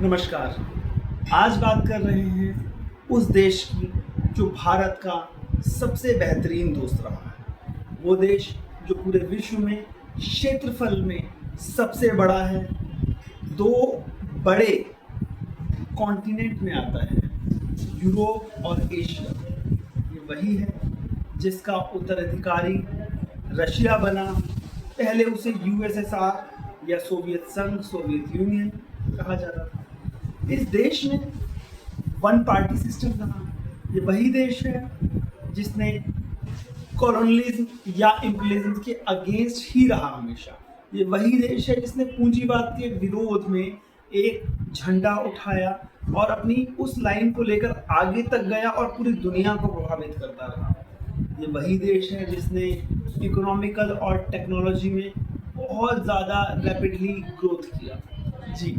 नमस्कार। आज बात कर रहे हैं उस देश की जो भारत का सबसे बेहतरीन दोस्त रहा है। वो देश जो पूरे विश्व में क्षेत्रफल में सबसे बड़ा है, दो बड़े कॉन्टिनेंट में आता है, यूरोप और एशिया। ये वही है जिसका उत्तराधिकारी रशिया बना। पहले उसे यूएसएसआर या सोवियत संघ, सोवियत यूनियन कहा जाता था। इस देश में वन पार्टी सिस्टम रहा। ये वही देश है जिसने कॉलोनियलिज्म या इंपीरियलिज्म के अगेंस्ट ही रहा हमेशा। ये वही देश है जिसने पूंजीवाद के विरोध में एक झंडा उठाया और अपनी उस लाइन को लेकर आगे तक गया और पूरी दुनिया को प्रभावित करता रहा। ये वही देश है जिसने इकोनॉमिकल और टेक्नोलॉजी में बहुत ज़्यादा रैपिडली ग्रोथ किया। जी,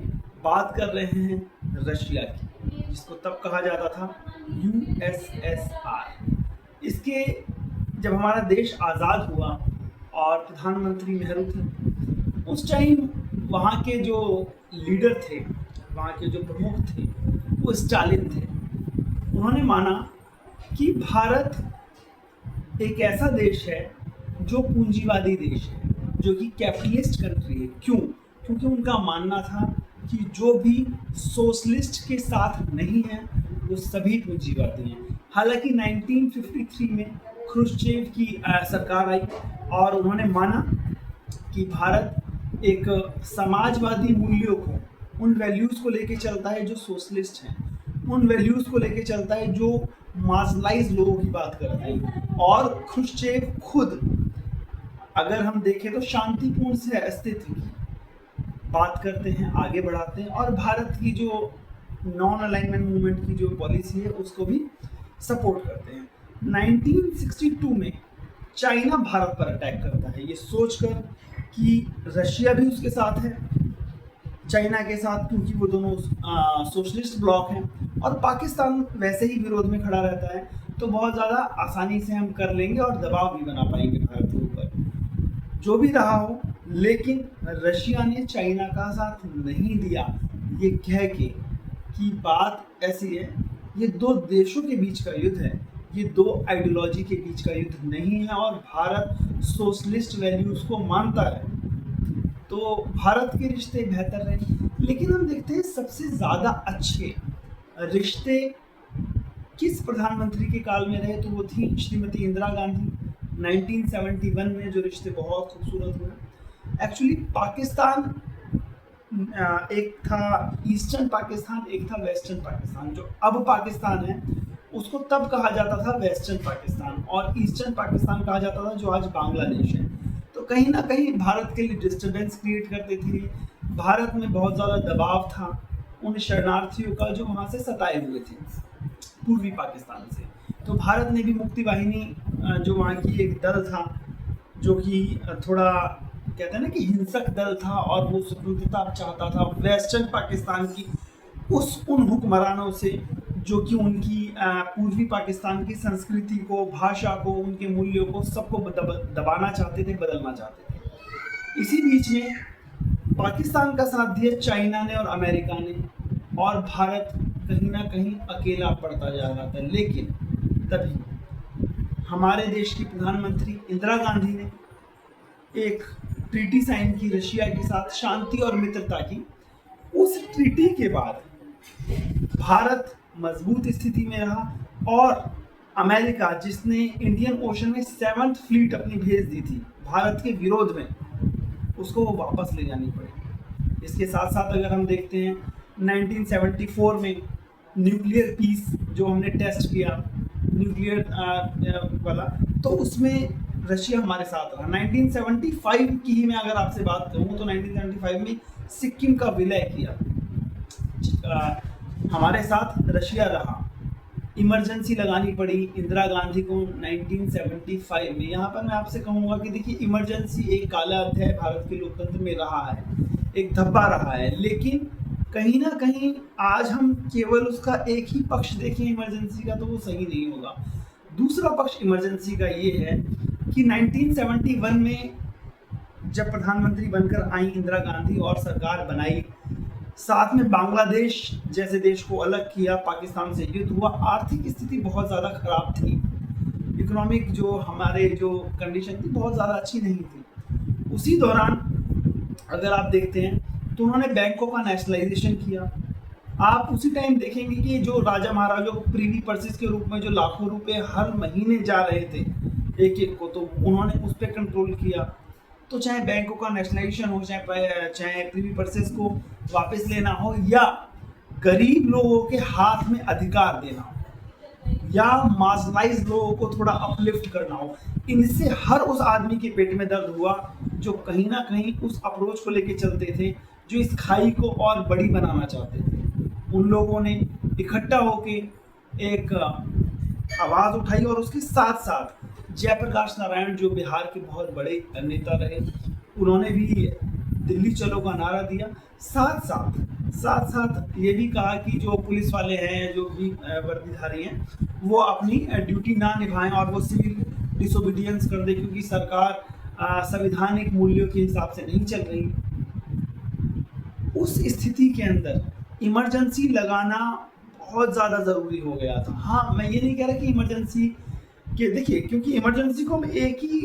बात कर रहे हैं रशिया की, जिसको तब कहा जाता था यूएसएसआर। इसके जब हमारा देश आज़ाद हुआ और प्रधानमंत्री नेहरू थे, उस टाइम वहाँ के जो लीडर थे, वहाँ के जो प्रमुख थे, वो स्टालिन थे। उन्होंने माना कि भारत एक ऐसा देश है जो पूंजीवादी देश है, जो कि कैपिटलिस्ट कंट्री है। क्यों? क्योंकि उनका मानना था कि जो भी सोशलिस्ट के साथ नहीं है वो सभी पूंजीवादी हैं। हालांकि 1953 में ख्रुश्चेव की सरकार आई और उन्होंने माना कि भारत एक समाजवादी मूल्यों को, उन वैल्यूज़ को लेके चलता है जो सोशलिस्ट हैं, उन वैल्यूज़ को लेके चलता है जो मार्शलाइज लोगों की बात करते हैं। और ख्रुश्चेव खुद, अगर हम देखें तो शांतिपूर्ण से अस्तित्व की बात करते हैं, आगे बढ़ाते हैं और भारत की जो नॉन अलाइनमेंट मूवमेंट की जो पॉलिसी है उसको भी सपोर्ट करते हैं। 1962 में चाइना भारत पर अटैक करता है, ये सोचकर कि रशिया भी उसके साथ है, चाइना के साथ, क्योंकि वो दोनों सोशलिस्ट ब्लॉक हैं और पाकिस्तान वैसे ही विरोध में खड़ा रहता है, तो बहुत ज़्यादा आसानी से हम कर लेंगे और दबाव भी बना पाएंगे भारत के ऊपर। जो भी रहा हो, लेकिन रशिया ने चाइना का साथ नहीं दिया, ये कह के कि बात ऐसी है, ये दो देशों के बीच का युद्ध है, ये दो आइडियोलॉजी के बीच का युद्ध नहीं है और भारत सोशलिस्ट वैल्यूज़ को मानता है, तो भारत के रिश्ते बेहतर रहे। लेकिन हम देखते हैं सबसे ज़्यादा अच्छे रिश्ते किस प्रधानमंत्री के काल में रहे, तो वो थी श्रीमती इंदिरा गांधी। 1971 में जो रिश्ते बहुत खूबसूरत हुए। एक्चुअली पाकिस्तान एक था ईस्टर्न पाकिस्तान, एक था वेस्टर्न पाकिस्तान। जो अब पाकिस्तान है उसको तब कहा जाता था वेस्टर्न पाकिस्तान, और ईस्टर्न पाकिस्तान कहा जाता था जो आज बांग्लादेश है। तो कहीं ना कहीं भारत के लिए डिस्टर्बेंस क्रिएट करते थे। भारत में बहुत ज़्यादा दबाव था उन शरणार्थियों का जो वहाँ से सताए हुए थे पूर्वी पाकिस्तान से। तो भारत ने भी मुक्ति वाहिनी, जो वहाँ की एक दल था, जो कि थोड़ा कहते हैं ना कि हिंसक दल था और वो स्वतंत्रता चाहता था वेस्टर्न पाकिस्तान की उन हुक्मरानों से, जो कि उनकी पूर्वी पाकिस्तान की संस्कृति को, भाषा को, उनके मूल्यों को सबको दबाना चाहते थे, बदलना चाहते थे। इसी बीच में पाकिस्तान का साथ दिया चाइना ने और अमेरिका ने, और भारत कहीं ना कहीं अकेला पड़ता जा रहा था। लेकिन तभी हमारे देश की प्रधानमंत्री इंदिरा गांधी ने एक ट्रीटी साइन की रशिया के साथ, शांति और मित्रता की। उस ट्रीटी के बाद भारत मजबूत स्थिति में रहा और अमेरिका, जिसने इंडियन ओशन में 7th फ्लीट अपनी भेज दी थी भारत के विरोध में, उसको वो वापस ले जानी पड़ी। इसके साथ साथ अगर हम देखते हैं 1974 में न्यूक्लियर पीस जो हमने टेस्ट किया, न्यूक्लियर वाला, तो उसमें रशिया हमारे साथ रहा। 1975 की ही मैं अगर आपसे बात करूं तो 1975 में सिक्किम का विलय किया, हमारे साथ रशिया रहा। इमरजेंसी लगानी पड़ी इंदिरा गांधी को 1975 में। यहाँ पर मैं आपसे कहूँगा कि देखिए, इमरजेंसी एक काला अध्याय भारत के लोकतंत्र में रहा है, एक धब्बा रहा है, लेकिन कहीं ना कहीं आज हम केवल उसका एक ही पक्ष देखें इमरजेंसी का, तो वो सही नहीं होगा। दूसरा पक्ष इमरजेंसी का ये है कि 1971 में जब प्रधानमंत्री बनकर आई इंदिरा गांधी और सरकार बनाई, साथ में बांग्लादेश जैसे देश को अलग किया, पाकिस्तान से युद्ध हुआ, आर्थिक स्थिति बहुत ज़्यादा खराब थी, इकोनॉमिक जो हमारे जो कंडीशन थी बहुत ज़्यादा अच्छी नहीं थी। उसी दौरान अगर आप देखते हैं तो उन्होंने बैंकों का नेशनलाइजेशन किया। आप उसी टाइम देखेंगे कि जो राजा महाराजों को प्रीवी पर्सेस के रूप में जो लाखों रुपए हर महीने जा रहे थे एक एक को, तो उन्होंने उस पर कंट्रोल किया। तो चाहे बैंकों का नेशनलाइजेशन हो, चाहे प्रीवी पर्सेस को वापस लेना हो, या गरीब लोगों के हाथ में अधिकार देना हो, या मार्जिनलाइज लोगों को थोड़ा अपलिफ्ट करना हो, इनसे हर उस आदमी के पेट में दर्द हुआ जो कहीं ना कहीं उस अप्रोच को लेके चलते थे, जो इस खाई को और बड़ी बनाना चाहते थे। उन लोगों ने इकट्ठा होके एक आवाज़ उठाई, और उसके साथ साथ जयप्रकाश नारायण जो बिहार के बहुत बड़े नेता रहे, उन्होंने भी दिल्ली चलो का नारा दिया। साथ साथ ये भी कहा कि जो पुलिस वाले हैं, जो भी वर्दीधारी हैं, वो अपनी ड्यूटी ना निभाएं और वो सिविल डिसोबीडियंस कर दे, क्योंकि सरकार संवैधानिक मूल्यों के हिसाब से नहीं चल रही। उस स्थिति के अंदर इमरजेंसी लगाना बहुत ज़्यादा ज़रूरी हो गया था। हाँ, मैं ये नहीं कह रहा कि इमरजेंसी के, देखिए, क्योंकि इमरजेंसी को हम एक ही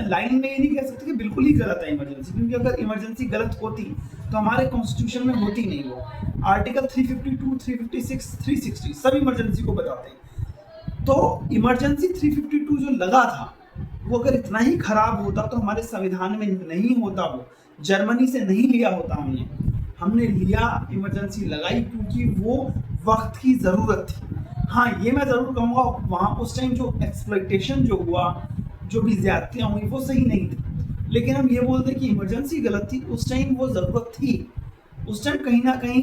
लाइन में ये नहीं कह सकते कि बिल्कुल ही गलत है इमरजेंसी, क्योंकि अगर इमरजेंसी गलत होती तो हमारे कॉन्स्टिट्यूशन में होती नहीं। वो आर्टिकल 352, 356, 360 सब इमरजेंसी को बताते हैं। तो इमरजेंसी 352 जो लगा था, वो अगर इतना ही खराब होता तो हमारे संविधान में नहीं होता, वो जर्मनी से नहीं लिया होता हमने लिया, इमरजेंसी लगाई क्योंकि वो वक्त की ज़रूरत थी। हाँ, ये मैं ज़रूर कहूँगा, वहाँ उस टाइम जो एक्सप्लॉइटेशन जो हुआ, जो भी ज़्यादतियाँ हुई, वो सही नहीं थी। लेकिन हम ये बोलते कि इमरजेंसी गलत थी, उस टाइम वो ज़रूरत थी। उस टाइम कहीं ना कहीं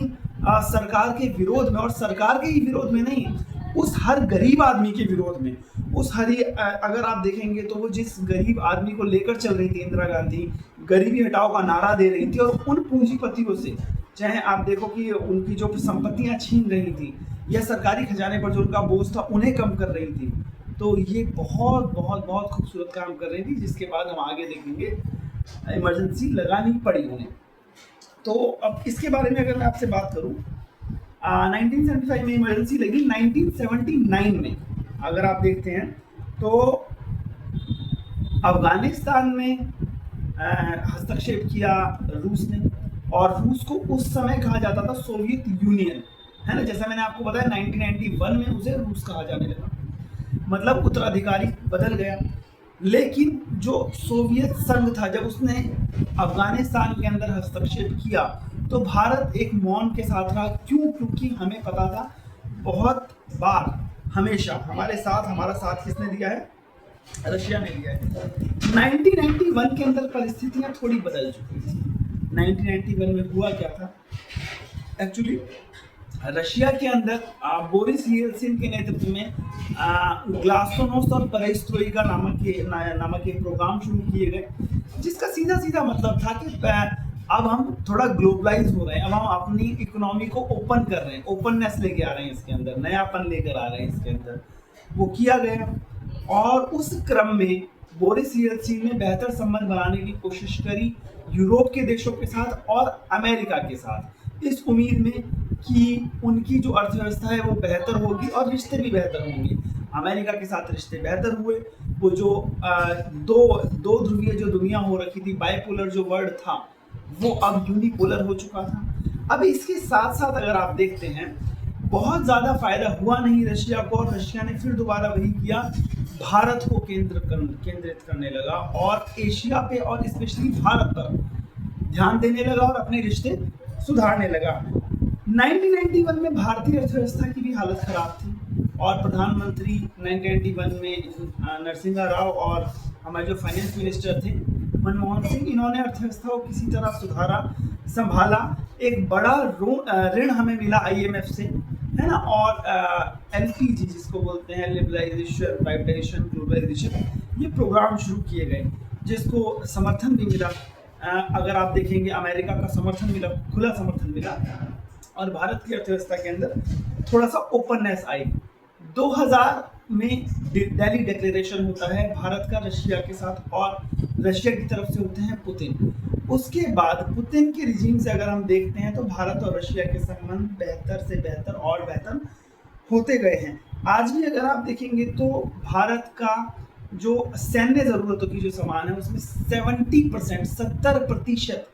सरकार के विरोध में, और सरकार के ही विरोध में नहीं, उस हर गरीब आदमी के विरोध में, उस अगर आप देखेंगे तो वो जिस गरीब आदमी को लेकर चल रही थी इंदिरा गांधी, गरीबी हटाओ का नारा दे रही थी, और उन पूंजीपतियों से, चाहे आप देखो कि उनकी जो संपत्तियां छीन रही थी या सरकारी खजाने पर जो उनका बोझ था उन्हें कम कर रही थी। तो ये बहुत बहुत बहुत खूबसूरत काम कर रही थी, जिसके बाद हम आगे देखेंगे इमरजेंसी लगानी पड़ी उन्हें। तो अब इसके बारे में अगर मैं आपसे बात करूं, 1975 में इमरजेंसी लगी। 1979 में अगर आप देखते हैं तो अफगानिस्तान में हस्तक्षेप किया रूस ने, और रूस को उस समय कहा जाता था सोवियत यूनियन, है ना। जैसा मैंने आपको बताया 1991 में उसे रूस कहा जाने लगा, मतलब उत्तराधिकारी बदल गया। लेकिन जो सोवियत संघ था, जब उसने अफगानिस्तान के अंदर हस्तक्षेप किया तो भारत एक मौन के साथ रहा। क्यों? क्योंकि हमें पता था, बहुत बार हमेशा हमारा साथ किसने दिया है? रशिया ने दिया है। 1991 के अंदर परिस्थितियां थोड़ी बदल चुकी थी। 1991 में हुआ क्या था? एक्चुअली रशिया के अंदर बोरिस येल्सिन के नेतृत्व में ग्लासनोस्ट और पेरेस्ट्रोइका नामक एक प्रोग्राम शुरू किए गए, जिसका सीधा सीधा मतलब था कि अब हम थोड़ा ग्लोबलाइज हो रहे हैं, अब हम अपनी इकोनॉमी को ओपन कर रहे हैं, ओपननेस लेके आ रहे हैं इसके अंदर, नयापन लेकर आ रहे हैं इसके अंदर। वो किया गया, और उस क्रम में बोरिस येल्सिन ने बेहतर संबंध बनाने की कोशिश करी यूरोप के देशों के साथ और अमेरिका के साथ, इस उम्मीद में कि उनकी जो अर्थव्यवस्था है वो बेहतर होगी और रिश्ते भी बेहतर होंगे। अमेरिका के साथ रिश्ते बेहतर हुए। वो जो दो ध्रुवीय जो दुनिया हो रखी थी, बाइपोलर जो वर्ल्ड था, वो अब यूनिपोलर हो चुका था। अब इसके साथ साथ अगर आप देखते हैं, बहुत ज़्यादा फायदा हुआ नहीं रशिया को, और रशिया ने फिर दोबारा वही किया, भारत को केंद्रित करने लगा और एशिया पे और स्पेशली भारत पर ध्यान देने लगा और अपने रिश्ते सुधारने लगा। 1991 में भारतीय अर्थव्यवस्था की भी हालत खराब थी, और प्रधानमंत्री 1991 में नरसिम्हा राव और हमारे जो फाइनेंस मिनिस्टर थे मनमोहन सिंह, इन्होंने अर्थव्यवस्था को किसी तरह सुधारा, संभाला। एक बड़ा ऋण हमें मिला IMF से, है ना, और LPG जिसको बोलते हैं, लिबरलाइजेशन, प्राइवेटाइजेशन, ग्लोबलाइजेशन, ये प्रोग्राम शुरू किए गए, जिसको समर्थन भी मिला। अगर आप देखेंगे अमेरिका का समर्थन मिला, खुला समर्थन मिला, और भारत की अर्थव्यवस्था के अंदर थोड़ा सा ओपननेस आई। 2000 में दिल्ली डिक्लेरेशन होता है भारत का रशिया के साथ, और रशिया की तरफ से होते हैं पुतिन। उसके बाद पुतिन के रिजीम से अगर हम देखते हैं तो भारत और रशिया के संबंध बेहतर से बेहतर और बेहतर होते गए हैं। आज भी अगर आप देखेंगे तो भारत का जो सैन्य ज़रूरतों की जो सामान है उसमें 70%, 70%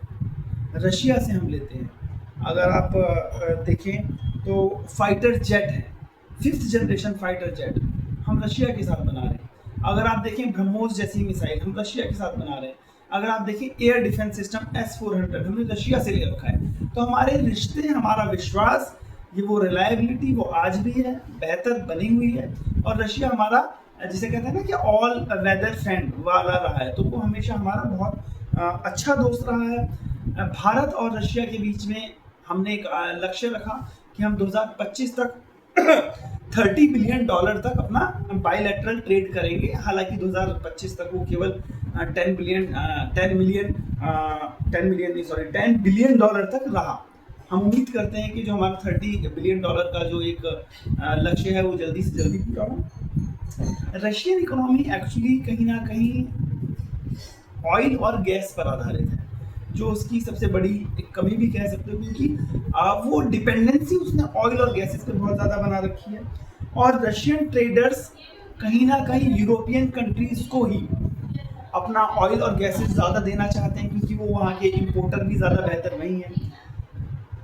रशिया से हम लेते हैं। अगर आप देखें तो फाइटर जेट है, 5th जनरेशन फाइटर जेट हम रशिया के साथ बना रहे हैं। अगर आप देखें ब्रह्मोस जैसी मिसाइल हम रशिया के साथ बना रहे हैं। अगर आप देखें एयर डिफेंस सिस्टम S-400 हमने रशिया से ले रखा है। तो हमारे रिश्ते, हमारा विश्वास, ये वो रिलायबिलिटी वो आज भी है, बेहतर बनी हुई है। और रशिया हमारा जिसे कहते हैं ना कि ऑल वेदर फ्रेंड वाला रहा है, तो वो हमेशा हमारा बहुत अच्छा दोस्त रहा है। भारत और रशिया के बीच में हमने एक लक्ष्य रखा कि हम 2025 तक $30 बिलियन तक अपना बायलैटरल ट्रेड करेंगे। हालांकि 2025 तक वो केवल 10 बिलियन डॉलर तक रहा। हम उम्मीद करते हैं कि जो हमारा $30 बिलियन का जो एक लक्ष्य है वो जल्दी से जल्दी पूरा हो। रशियन इकोनॉमी एक्चुअली कहीं ना कहीं ऑयल और गैस पर आधारित है, जो उसकी सबसे बड़ी एक कमी भी कह सकते हो, क्योंकि वो डिपेंडेंसी उसने ऑयल और गैसेस पे बहुत ज़्यादा बना रखी है। और रशियन ट्रेडर्स कहीं ना कहीं यूरोपियन कंट्रीज को ही अपना ऑयल और गैसेस ज़्यादा देना चाहते हैं, क्योंकि वो वहाँ के इम्पोर्टर भी ज़्यादा बेहतर नहीं है।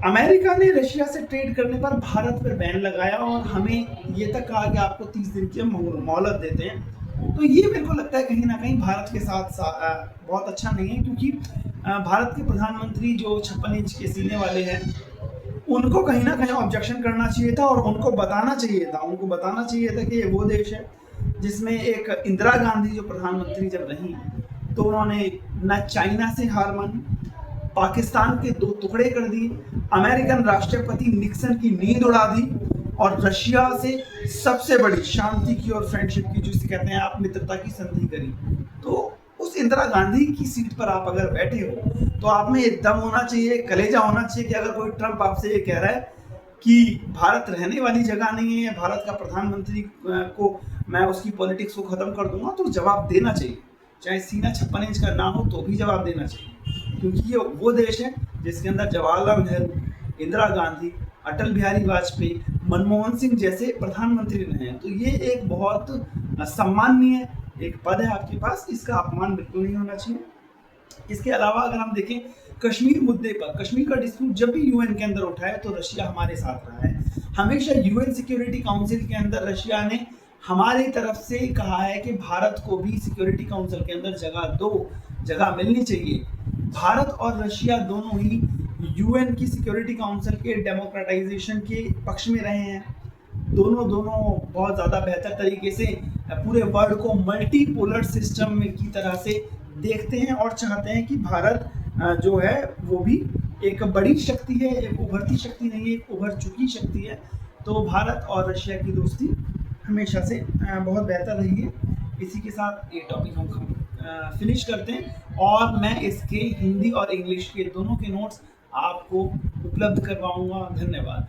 अमेरिका ने रशिया से ट्रेड करने पर भारत पर बैन लगाया और हमें ये तक कहा कि आपको 30 दिन की मोहलत देते हैं। तो ये मेरे को लगता है कहीं ना कहीं भारत के साथ बहुत अच्छा नहीं है, क्योंकि भारत के प्रधानमंत्री जो 56 इंच के सीने वाले हैं, उनको कहीं ना कहीं ऑब्जेक्शन करना चाहिए था और उनको बताना चाहिए था कि ये वो देश है जिसमें एक इंदिरा गांधी जो प्रधानमंत्री जब रही तो उन्होंने न चाइना से हार मानी, पाकिस्तान के 2 टुकड़े कर दिए, अमेरिकन राष्ट्रपति निक्सन की नींद उड़ा दी और रशिया से सबसे बड़ी शांति की और फ्रेंडशिप की, जिसे कहते हैं आप, मित्रता की संधि करी। तो उस इंदिरा गांधी की सीट पर आप अगर बैठे हो तो आप में ये दम होना चाहिए, कलेजा होना चाहिए कि अगर कोई ट्रंप आपसे ये कह रहा है कि भारत रहने वाली जगह नहीं है, भारत का प्रधानमंत्री को मैं उसकी पॉलिटिक्स को खत्म कर दूंगा, तो जवाब देना चाहिए। चाहे सीना 56 इंच का ना हो तो भी जवाब देना चाहिए, क्योंकि ये वो देश है जिसके अंदर जवाहरलाल नेहरू, इंदिरा गांधी, अटल बिहारी वाजपेयी, मनमोहन सिंह जैसे प्रधानमंत्री रहे हैं। तो ये एक बहुत सम्माननीय एक पद है आपके पास, इसका अपमान बिल्कुल नहीं होना चाहिए। इसके अलावा अगर हम देखें कश्मीर मुद्दे पर, कश्मीर का डिस्प्यूट जब भी यूएन के अंदर उठा है तो रशिया हमारे साथ रहा है। हमेशा यूएन सिक्योरिटी काउंसिल के अंदर रशिया ने हमारी तरफ से कहा है कि भारत को भी सिक्योरिटी काउंसिल के अंदर जगह मिलनी चाहिए। भारत और रशिया दोनों ही यूएन की सिक्योरिटी काउंसिल के डेमोक्रेटाइजेशन के पक्ष में रहे हैं। दोनों बहुत ज़्यादा बेहतर तरीके से पूरे वर्ल्ड को मल्टीपोलर सिस्टम में की तरह से देखते हैं और चाहते हैं कि भारत जो है वो भी एक बड़ी शक्ति है, एक उभरती शक्ति नहीं है, एक उभर चुकी शक्ति है। तो भारत और रशिया की दोस्ती हमेशा से बहुत बेहतर रही है। इसी के साथ ये टॉपिक हम फिनिश करते हैं और मैं इसके हिंदी और इंग्लिश के दोनों के नोट्स आपको उपलब्ध करवाऊंगा। धन्यवाद।